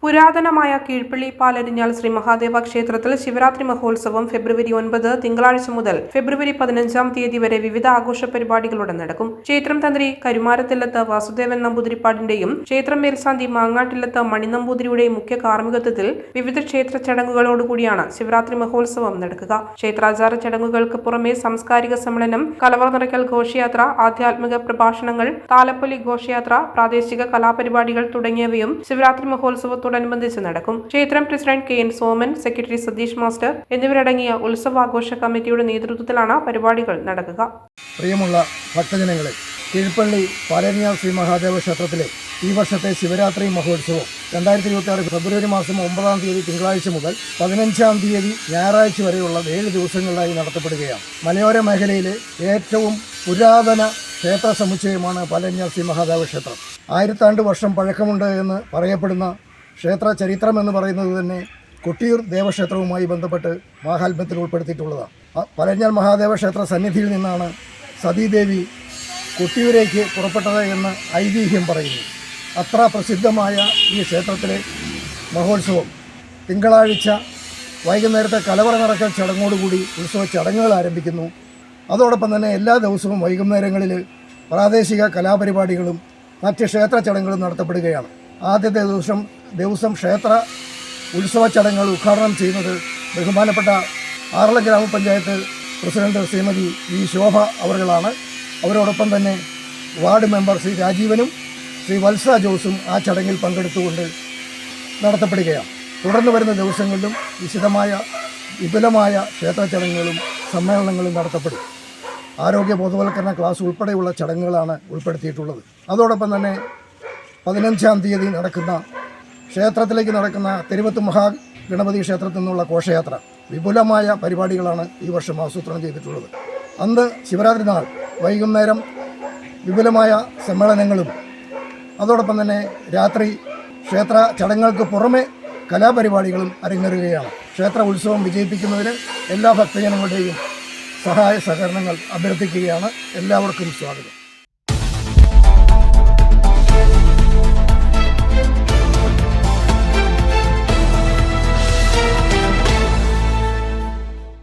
പുരാതനമായ കീഴ്പള്ളി പാലരിഞ്ഞാൽ ശ്രീ മഹാദേവ ക്ഷേത്രത്തിൽ ശിവരാത്രി മഹോത്സവം ഫെബ്രുവരി 9 തിങ്കളാഴ്ച മുതൽ ഫെബ്രുവരി 15 തീയതി വരെ വിവിധ ആഘോഷ പരിപാടികളോടെ നടക്കും. ക്ഷേത്രം തന്ത്രി കരുമാരത്തില്ലത്ത് വാസുദേവൻ നമ്പൂതിരിപ്പാടിന്റെയും ക്ഷേത്രം മേൽശാന്തി മാങ്ങാട്ടില്ലത്ത് മണിനമ്പൂതിരിയുടെയും മുഖ്യ കാർമ്മികത്വത്തിൽ വിവിധ ക്ഷേത്ര ചടങ്ങുകളോടുകൂടിയാണ് ശിവരാത്രി മഹോത്സവം നടക്കുക. ക്ഷേത്രാചാര ചടങ്ങുകൾക്ക് പുറമെ സാംസ്കാരിക സമ്മേളനം, കലവറ നിറയ്ക്കൽ ഘോഷയാത്ര, ആധ്യാത്മിക പ്രഭാഷണങ്ങൾ, താലപ്പൊലി ഘോഷയാത്ര, പ്രാദേശിക കലാപരിപാടികൾ തുടങ്ങിയവയും ശിവരാത്രി മഹോത്സവത്തോടനുബന്ധിച്ച് നടക്കും. ക്ഷേത്രം president K N. Soman, secretary Satheesh master എന്നിവരടങ്ങിയ ഉത്സവാഘോഷ കമ്മിറ്റിയുടെ നേതൃത്വത്തിലാണ് പരിപാടികൾ നടക്കുക. പ്രിയമുള്ള ഭക്തജനങ്ങളെ, കീഴ്പള്ളി പാലരിഞ്ഞാൽ ശ്രീ മഹാദേവ ക്ഷേത്രത്തിലെ ഈ വർഷത്തെ ശിവരാത്രി മഹോത്സവം 2026 ഫെബ്രുവരി മാസം 9 തീയതി തിങ്കളാഴ്ച മുതൽ 15 തീയതി ഞായറാഴ്ച വരെയുള്ള 7 ദിവസങ്ങളിലായി നടത്തപ്പെടുകയാണ്. മലയോര മേഖലയിലെ ഏറ്റവും പുരാതന ക്ഷേത്ര സമുച്ചയമാണ് പാലരിഞ്ഞാൽ ശ്രീ മഹാദേവ ക്ഷേത്രം. 1000 വർഷം പഴക്കമുണ്ട് എന്ന് പറയപ്പെടുന്ന ക്ഷേത്ര ചരിത്രം എന്ന് പറയുന്നത് തന്നെ കൊട്ടിയൂർ ദേവക്ഷേത്രവുമായി ബന്ധപ്പെട്ട് മാഹാത്മ്യത്തിൽ ഉൾപ്പെടുത്തിയിട്ടുള്ളതാണ്. പാലരിഞ്ഞാൽ മഹാദേവ ക്ഷേത്ര സന്നിധിയിൽ നിന്നാണ് സതീദേവി കൊട്ടിയൂരേക്ക് പുറപ്പെട്ടത് എന്ന് ഐതിഹ്യം പറയുന്നു. അത്ര പ്രസിദ്ധമായ ഈ ക്ഷേത്രത്തിലെ മഹോത്സവം തിങ്കളാഴ്ച വൈകുന്നേരത്തെ കലവറ നിറയ്ക്കൽ ചടങ്ങോടുകൂടി ഉത്സവ ചടങ്ങുകൾ ആരംഭിക്കുന്നു. അതോടൊപ്പം തന്നെ എല്ലാ ദിവസവും വൈകുന്നേരങ്ങളിൽ പ്രാദേശിക കലാപരിപാടികളും മറ്റ് ക്ഷേത്ര ചടങ്ങുകളും നടത്തപ്പെടുകയാണ്. ആദ്യത്തെ ദിവസം ക്ഷേത്ര ഉത്സവ ചടങ്ങുകൾ ഉദ്ഘാടനം ചെയ്യുന്നത് ബഹുമാനപ്പെട്ട ആറളം ഗ്രാമപഞ്ചായത്ത് പ്രസിഡന്റ് ശ്രീമതി വി ശോഭ അവരുകളാണ്. അവരോടൊപ്പം തന്നെ വാർഡ് മെമ്പർ ശ്രീ രാജീവനും ശ്രീ വത്സ ജോസും ആ ചടങ്ങിൽ പങ്കെടുത്തുകൊണ്ട് നടത്തപ്പെടുകയാണ്. തുടർന്ന് വരുന്ന ദിവസങ്ങളിലും വിപുലമായ ക്ഷേത്ര ചടങ്ങുകളും സമ്മേളനങ്ങളും നടത്തപ്പെടും. ആരോഗ്യ ബോധവൽക്കരണ ക്ലാസ് ഉൾപ്പെടെയുള്ള ചടങ്ങുകളാണ് ഉൾപ്പെടുത്തിയിട്ടുള്ളത്. അതോടൊപ്പം തന്നെ 15 തീയതി ക്ഷേത്രത്തിലേക്ക് നടക്കുന്ന തിരുവത്ത് മഹാഗണപതി ക്ഷേത്രത്തിൽ നിന്നുള്ള ഘോഷയാത്ര, വിപുലമായ പരിപാടികളാണ് ഈ വർഷം ആസൂത്രണം ചെയ്തിട്ടുള്ളത്. അന്ന് ശിവരാത്രി നാൾ വൈകുന്നേരം വിപുലമായ സമ്മേളനങ്ങളും അതോടൊപ്പം തന്നെ രാത്രി ക്ഷേത്ര ചടങ്ങുകൾക്ക് പുറമെ കലാപരിപാടികളും അരങ്ങേറുകയാണ്. ക്ഷേത്ര ഉത്സവം വിജയിപ്പിക്കുന്നതിന് എല്ലാ ഭക്തജനങ്ങളുടെയും സഹായ സഹകരണങ്ങൾ അഭ്യർത്ഥിക്കുകയാണ്. എല്ലാവർക്കും സ്വാഗതം.